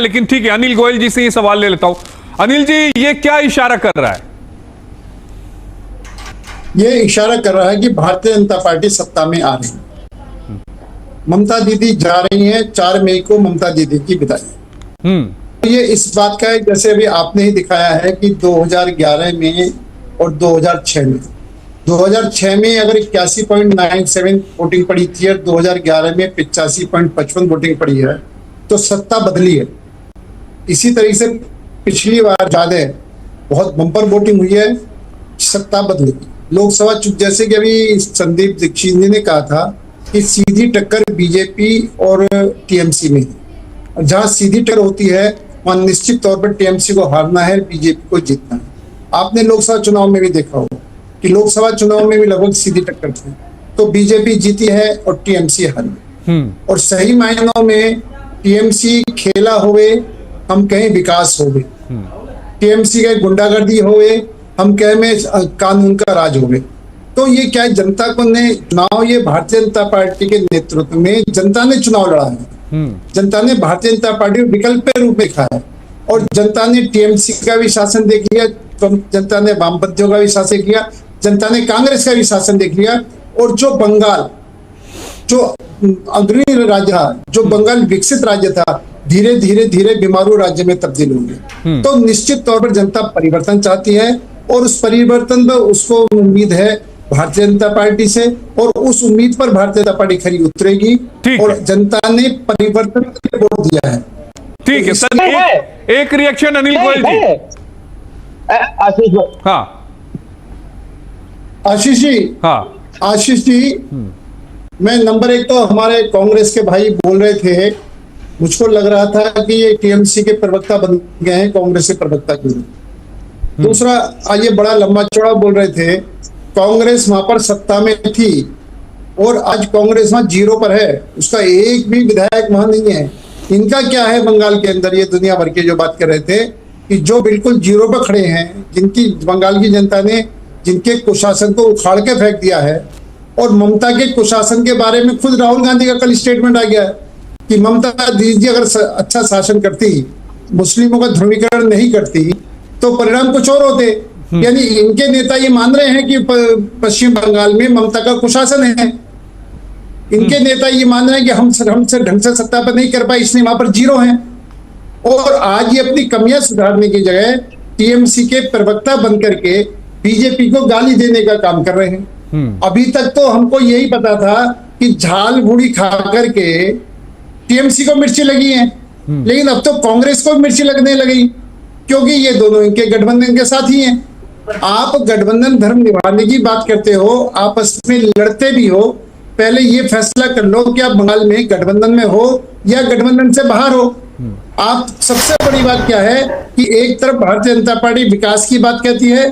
लेकिन ठीक है, अनिल गोयल जी से ये सवाल ले लेता हूं। अनिल जी, ये क्या इशारा कर रहा है? ये इशारा कर रहा है कि भारतीय जनता पार्टी सत्ता में आ रही है। ममता दीदी जा रही हैं, 4 मई को ममता दीदी की विदाई। ये इस बात का है, जैसे अभी आपने ही दिखाया है कि 2011 में और 2006 में अगर 81.97 वोटिंग पड़ी थी और 2011 में 85.55 वोटिंग पड़ी है, तो सत्ता बदली है। इसी तरीके से पिछली बार ज्यादा बहुत बम्पर वोटिंग हुई है, सत्ता बदली। लोकसभा जैसे कि अभी संदीप दीक्षित जी ने कहा था कि सीधी टक्कर बीजेपी और टीएमसी में है। जहां सीधी टक्कर होती है वहां निश्चित तौर पर टीएमसी को हारना है, बीजेपी को जीतना है। आपने लोकसभा चुनाव में भी देखा होगा कि लोकसभा चुनाव में भी लगभग सीधी टक्कर थी, तो बीजेपी जीती है और टीएमसी हारी। और सही मायनों में टीएमसी खेला होवे, हम कहें विकास होवे, टीएमसी का गुंडागर्दी होवे, हम कहें में कानून का राज होवे। तो ये क्या है, जनता को ने चुनाव, ये भारतीय जनता पार्टी के नेतृत्व में जनता ने चुनाव लड़ा है। जनता ने भारतीय जनता पार्टी को विकल्प के रूप में देखा है, और जनता ने टीएमसी का भी शासन देख लिया, जनता ने वामपंथियों का भी शासन किया, जनता ने कांग्रेस का भी शासन देख लिया। और जो बंगाल, जो अग्रणी राज्य था, जो बंगाल विकसित राज्य था, धीरे धीरे बीमारू राज्य में तब्दील हो गया। तो निश्चित तौर पर जनता परिवर्तन चाहती है, और उस परिवर्तन में उसको उम्मीद है भारतीय जनता पार्टी से, और उस उम्मीद पर भारतीय जनता पार्टी खरी उतरेगी। और जनता ने परिवर्तन के लिए वोट दिया है। ठीक है सर, एक रिएक्शन अनिल गोयल जी। आशीष, हाँ आशीष जी, हाँ आशीष जी, मैं नंबर 1 तो हमारे कांग्रेस के भाई बोल रहे थे, मुझको लग रहा था कि ये टीएमसी के प्रवक्ता बन गए हैं कांग्रेस के प्रवक्ता के लिए। दूसरा, आज ये बड़ा लंबा चौड़ा बोल रहे थे, कांग्रेस वहां पर सत्ता में थी और आज कांग्रेस वहां 0 पर है, उसका एक भी विधायक वहां नहीं है। इनका क्या है बंगाल के अंदर, ये दुनिया भर के जो बात कर रहे थे कि जो बिल्कुल 0 पर खड़े हैं, जिनकी बंगाल की जनता ने जिनके कुशासन को उखाड़ के फेंक दिया है। और ममता के कुशासन के बारे में खुद राहुल गांधी का कल स्टेटमेंट आ गया है कि ममता दीदी अगर अच्छा शासन करती, मुस्लिमों का ध्रुवीकरण नहीं करती, तो परिणाम कुछ और होते। यानी इनके नेता ये मान रहे हैं कि पश्चिम बंगाल में ममता का कुशासन है। इनके नेता ये मान रहे हैं कि हमसे ढंग से सत्ता पर नहीं कर पाए, इसलिए वहां पर 0 हैं। और आज ये अपनी कमियां सुधारने की जगह टीएमसी के प्रवक्ता बनकर के बीजेपी को गाली देने का काम कर रहे हैं। अभी तक तो हमको यही पता था कि झाल बूढ़ी खा करके टीएमसी को मिर्ची लगी है, लेकिन अब तो कांग्रेस को मिर्ची लगने लगी, क्योंकि ये दोनों इनके गठबंधन के साथ ही हैं। आप गठबंधन धर्म निभाने की बात करते हो, आपस में लड़ते भी हो, पहले ये फैसला कर लो कि आप बंगाल में गठबंधन में हो या गठबंधन से बाहर हो। आप सबसे बड़ी बात क्या है कि एक तरफ भारतीय जनता पार्टी विकास की बात कहती है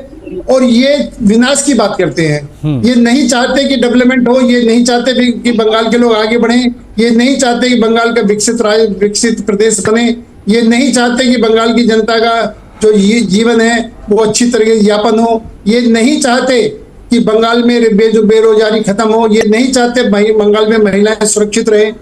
और ये विनाश की बात करते हैं। ये नहीं चाहते कि डेवलपमेंट हो, ये नहीं चाहते कि बंगाल के लोग आगे बढ़े, ये नहीं चाहते कि बंगाल का विकसित प्रदेश बने, ये नहीं चाहते कि बंगाल की जनता का जो ये जीवन है वो अच्छी तरीके से यापन हो, ये नहीं चाहते कि बंगाल में बेरोजगारी खत्म हो, ये नहीं चाहते बंगाल में महिलाएं सुरक्षित रहे,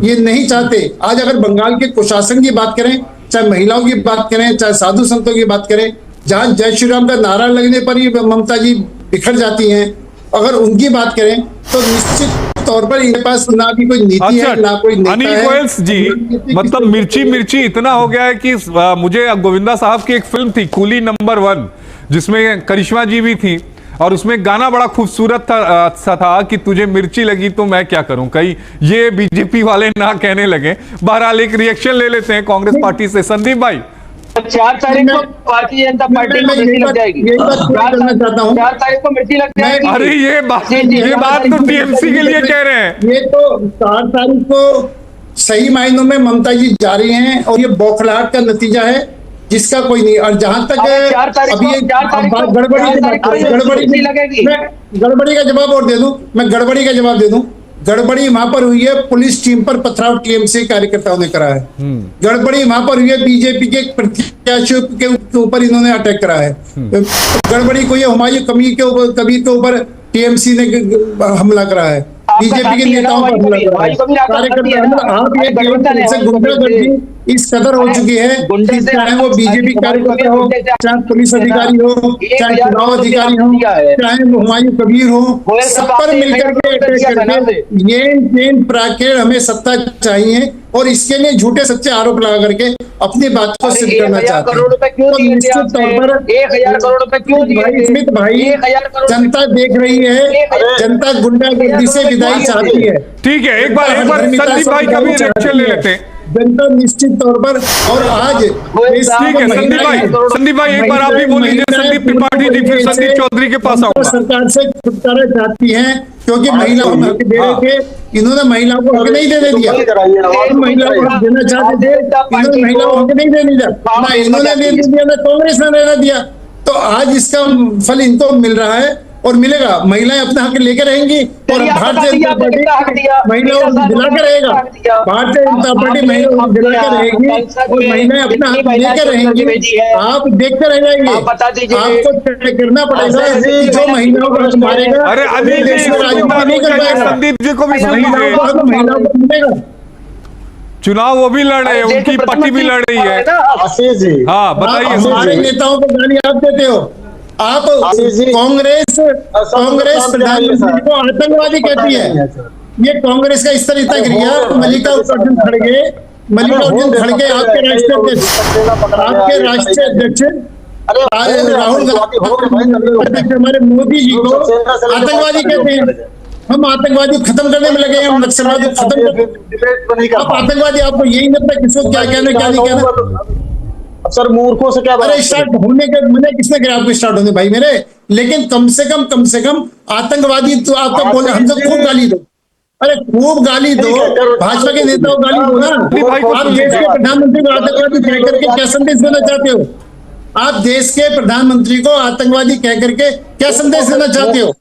ये नहीं चाहते। आज अगर बंगाल के कुशासन की बात करें, चाहे महिलाओं की बात करें, चाहे साधु संतों की बात करें, जहां जय श्री राम का नारा लगने पर ही ममता जी बिखर जाती हैं, अगर उनकी बात करें तो निश्चित तौर पर इनके पास ना भी कोई नीति है, ना कोई नेता अनिल गोयल जी, मतलब मिर्ची इतना हो गया है कि मुझे गोविंदा साहब की एक फिल्म थी कूली नंबर 1, जिसमें करिश्मा जी भी थी, और उसमें गाना बड़ा खूबसूरत था कि तुझे मिर्ची लगी तो मैं क्या करूं, कहीं ये बीजेपी वाले ना कहने लगे। बहरहाल एक रिएक्शन ले लेते हैं कांग्रेस पार्टी से। संदीप भाई, 4 तारीख को भारतीय जनता पार्टी को मिर्ची लग जाएगी। 4 तारीख को मिर्ची लग जाएगी। अरे ये बात तो टीएमसी के लिए कह रहे हैं। ये तो 4 तारीख को सही मायनों में ममता जी जा रही हैं, और ये बौखलाहट का नतीजा है जिसका कोई नहीं। और जहां तक अभी गड़बड़ी का जवाब और दे दूं, मैं गड़बड़ी का जवाब दे दूं। गड़बड़ी वहां पर हुई है, पुलिस टीम पर पथराव टीएमसी कार्यकर्ताओं ने करा है। गड़बड़ी वहां पर हुई है, बीजेपी के प्रत्याशियों के ऊपर इन्होंने अटैक करा है। गड़बड़ी को ये हुमायूं कबीर के ऊपर टीएमसी ने हमला करा है, बीजेपी के नेताओं पर हमला करा है, कार्यकर्ता गुंडागर्दी इस कदर हो चुकी है कि चाहे वो बीजेपी कार्यकर्ता हो, चाहे पुलिस अधिकारी हो, चाहे चुनाव अधिकारी हो, चाहे वो हुमायूं कबीर हो, सब पर मिलकर के अटैक करके ये प्राकेर हमें सत्ता चाहिए और इसके लिए झूठे सच्चे आरोप लगा करके अपनी बात को सिद्ध करना चाहते हैं। तो निश्चित तौर पर 1000 करोड़ रुपए क्यों दिए? स्मित भाई, जनता देख रही है, जनता गुंडागर्दी से विदाई चाहती है। ठीक है, एक बार संदीप भाई का भी रिएक्शन ले लेते हैं। जनता निश्चित तौर पर और आज ठीक है संदीप भाई एक बार आप भी बोल लीजिए। संदीप त्रिपाठी जी, फिर संदीप चौधरी के पास आऊंगा। सरकार से छुटकारा चाहती हैं क्योंकि महिलाओं को हक दे रहे थे, इन्होंने महिलाओं को हक नहीं देने दिया। महिलाओं को हक देना चाहते थे, इन्होंने महिलाओं को हक नहीं देने दिया, ना इन्होंने दे दिया ना कांग्रेस ने देना दिया। तो आज इसका फल इनको मिल रहा है और मिलेगा। महिलाएं अपना हक लेकर रहेंगी और भारतीय जनता पार्टी महिलाओं को दिलाकर रहेगा। भारतीय जनता पार्टी महिलाओं को दिलाकर रहेगी और महिलाएं अपना हक लेकर रहेंगी। आप देखते रह जाएंगे, आपको तय करना पड़ेगा कि जो महिलाओं को हक मारेगा। अरे अनिल जी, संदीप जी को भी महिलाओं को मिलेगा। चुनाव वो भी लड़ रहे हैं, उनकी पार्टी भी लड़ रही है। हाँ बताइए। हमारे नेताओं को गाली आप देते हो। आप कांग्रेस प्रधानमंत्री को आतंकवादी कहती है। ये कांग्रेस का स्तर इतना गिर गया। मल्लिकार्जुन खड़गे आपके राष्ट्रीय अध्यक्ष राहुल गांधी हमारे मोदी जी को आतंकवादी कहते हैं। हम आतंकवादी खत्म करने में लगे हैं, हम नक्सलवादी खत्म करने। आप आतंकवादी, आपको यही नहीं पता किसको क्या कहना क्या नहीं कहना। सर मूर्खों से क्या? अरे स्टार्ट होने का मैंने किसने कहा आपको स्टार्ट होने भाई मेरे? लेकिन कम से कम आतंकवादी तो आपका बोले, हमसे खूब गाली दो। अरे खूब गाली दो, भाजपा के नेताओं को गाली दो ना। आप देश के प्रधानमंत्री को आतंकवादी कह करके क्या संदेश देना चाहते हो? आप देश के प्रधानमंत्री को आतंकवादी कह करके क्या संदेश देना चाहते हो?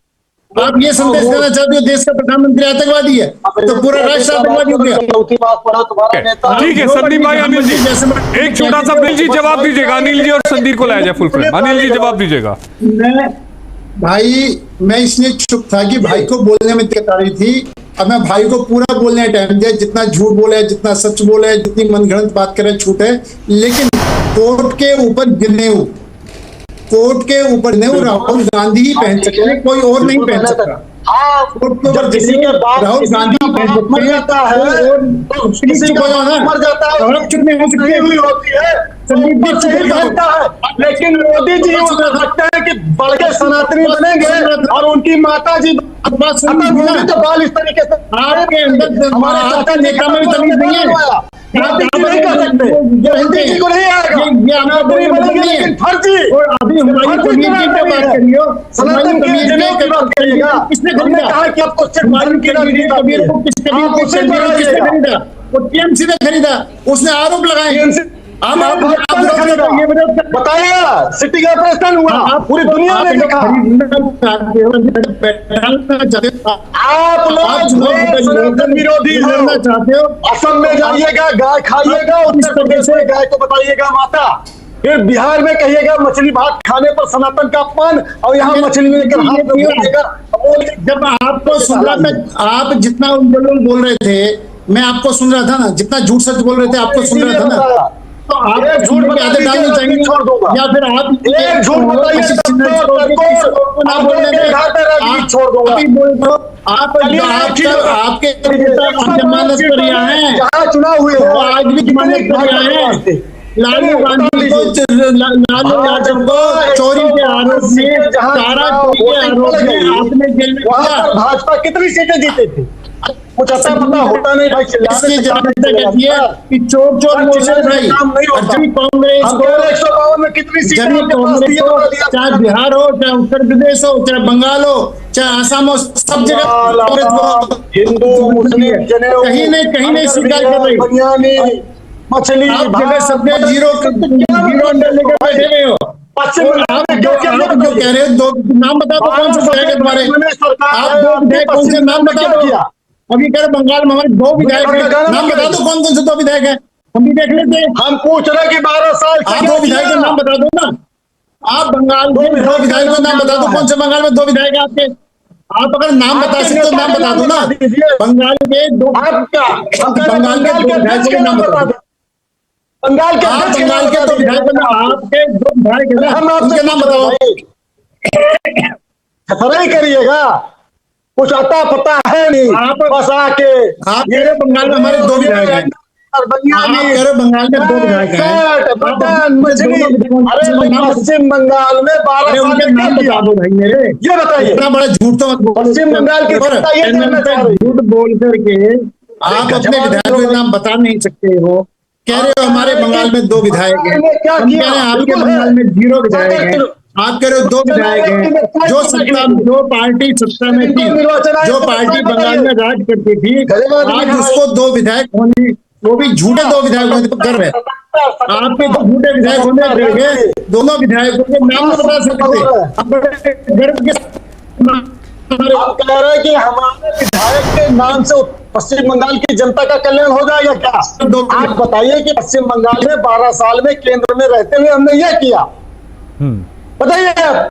आप ये संदेश देना चाहते हो देश का प्रधानमंत्री आतंकवादी है तो पूरा राष्ट्र आतंकवादी हो गया। ठीक है संदीप भाई, अनिल जी एक छोटा सा, अनिल जी जवाब दीजिएगा। अनिल जी और संदीप को लाया जाए फुल फ्रेम। अनिल जी जवाब दीजिएगा। मैं इसलिए चुप था कि भाई को बोलने में दिक्कत आ रही थी। अब मैं भाई को पूरा बोलने का टाइम दिया, जितना झूठ बोले, जितना सच बोले, जितनी मनगढ़ंत बात करे छूट है। लेकिन कोर्ट के ऊपर गिरने राहुल गांधी ही पहन सकते हैं, कोई और नहीं पहन सकता। कोर्ट के ऊपर राहुल गांधी पहन सकते हैं। संदीप जी लेकिन मोदी जी हो सकता है कि बढ़ के सनातनी बनेंगे और उनकी माता जी तो बाल इस तरीके से आपके अंदर हमारे नेता में भी तमीज नहीं है। नहीं कर सकते, मोदी जी को नहीं आएगा। ये लेकिन फर्जी और अभी हमारी कमीज की क्या बात करियो? सनातन की बात करिएगा। किसने हमने कहा कि आपको कबीर को किसने खरीदा? वो टीएमसी ने खरीदा, उसने आरोप लगाए। बताइएगा सिटी कॉर्पोरेशन हुआ, पूरी दुनिया ने देखा। आप लोग विरोधी चाहते हो। असम में जाइएगा गाय खाइएगा, उत्तर प्रदेश में गाय को बताइएगा माता, फिर बिहार में कहिएगा मछली भात खाने पर सनातन का अपमान, और यहाँ मछली लेकर हाथ में बोलिएगा। जब आपको सुन रहा था, आप जितना बोल रहे थे मैं आपको सुन रहा था ना, जितना झूठ सच बोल रहे थे आपको सुन रहा था ना। तो आप झूठ की आदत डालनी चाहिए छोड़ दूंगा, या फिर आप झूठ बताइए छोड़ दूंगा। आपके जमानत पर यहाँ है, जहाँ चुनाव हुए आज भी जमानत पर यहाँ है। लालू गांधी को, लालू यादव को चोरी के आरोप में, चारा चोरी के आरोप में आपने जेल में किया। भाजपा कितनी सीटें जीती थी कुछ अच्छा पता होता नहीं भाई। इसकी जवाबदारी कहती है कि चोर चोर मोशन भाई। जब कांग्रेस को 152 में कितनी सीटें, चाहे बिहार हो, चाहे उत्तर प्रदेश हो, चाहे बंगाल हो, चाहे आसाम हो, सब जगह हिंदू मुस्लिम कहीं नहीं स्वीकार कर रही। मछली आप जगह सबने जीरो अंडर लेकर बैठे हुए हो। आप जो कह रहे हो, दो नाम बता दो कौन से विधायक है तुम्हारे? आप दो विधायक कौन से नाम बता दो? अभी कह रहे बंगाल में हमारे 2 विधायक हैं, नाम बता दो कौन से 2 विधायक हैं, हम भी देख लेते हैं। हम पूछ रहे कि 12 साल आप 2 विधायक का नाम बता दो ना। आप बंगाल में 2 विधायक का नाम बता दो, कौन से बंगाल में 2 विधायक हैं आपके? आप अगर नाम बता सकते हो नाम बता दो ना। बंगाल के 2 विधायकों के नाम बता दो। बंगाल के आप अध्यक्ष के बंगाल नाम के बता तो दीजिए। विधायक हैं, आपके दो विधायक हैं ना, हम आपसे उनके नाम बताओ। खतरा ही करिएगा, कुछ अता पता है नहीं, आप- बस आके आप कह रहे हो बंगाल में हमारे दो विधायक हैं। आप कह रहे हो बंगाल में दो विधायक हैं। आप मटन मछली, दोनों विधायकों अरे के भाई नाम बताओ। पश्चिम बंगाल में 12 अरे साल उनके में नाम क्या किया? बता दो भाई मेरे। ये बताइए। इतना बड़ा झूठ तो मत बोलो। पश्चिम बंगाल की और जनता ये चैनल जानना पे चाह रही है। झूठ बोल करके आप अपने विधायकों के नाम बता नहीं सकते हो। कह रहे हो हमारे बंगाल में दो विधायक हैं, बंगाल में क्या हम किया? कह रहे हैं आपके बिल्कुल है। बंगाल में 0 विधायक हैं। अगर- आप कह रहे हो 2 विधायक हैं। जो पार्टी सत्ता में थी, जो पार्टी बंगाल में राज करती थी, आज उसको 2 विधायक होने, वो भी झूठे 2 विधायक होने पर गर्व है। आपके तो झूठे विधायक होने देंगे, दोनों विधायकों के नाम नहीं बता सकते। अब बड़े गर्व के आप कह रहे हैं कि हमारे विधायक के नाम से पश्चिम बंगाल की जनता का कल्याण हो जाएगा क्या? आप बताइए कि पश्चिम बंगाल में 12 साल में केंद्र में रहते हुए हमने ये किया, बताइए आप।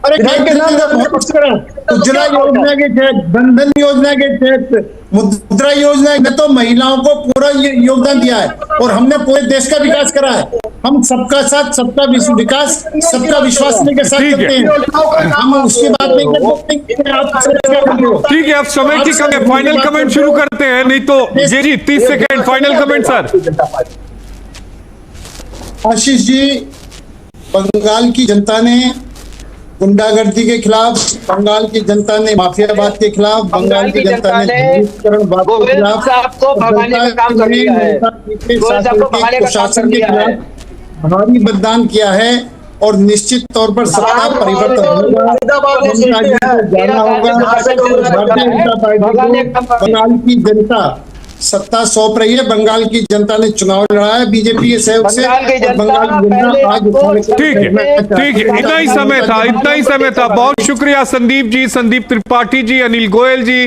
अरे विधायक के नाम से बहुत कुछ करा। उज्ज्वला योजना के तहत, बनधन योजना के तहत, मुद्रा योजना में तो महिलाओं को पूरा योगदान दिया है और हमने पूरे देश का विकास करा है। हम सबका साथ, सबका विकास, सबका विश्वास के साथ ठीक है। करते हैं। हम उसकी बात नहीं करते। आप ठीक है, अब समय की कमी है, फाइनल कमेंट शुरू करते हैं, नहीं तो जी 30 second final comment sir. Ashish ji, Bengal की जनता ने गुंडागर्दी के खिलाफ, बंगाल की जनता ने माफियाबाद के खिलाफ, बंगाल की जनता ने निजीकरणवाद के गोविंद खिलाफ, साहब को भगाने का काम कर दिया है। गोविंद साहब को भगाने का काम कर शासन के दिया है। खिलाफ भारी मतदान किया है और निश्चित तौर पर सत्ता परिवर्तन होगा। ममता जी को जाना होगा। भारतीय जनता पार्टी को बंगाल की जनता सत्ता सौंप रही है। बंगाल की जनता ने चुनाव लड़ा है बीजेपी के सहयोग से। बंगाल की जनता बंगाल की जनता आज उठाने के ठीक है, ठीक है, इतना ही समय था, इतना ही समय था। बहुत शुक्रिया संदीप जी, संदीप त्रिपाठी जी, अनिल गोयल जी,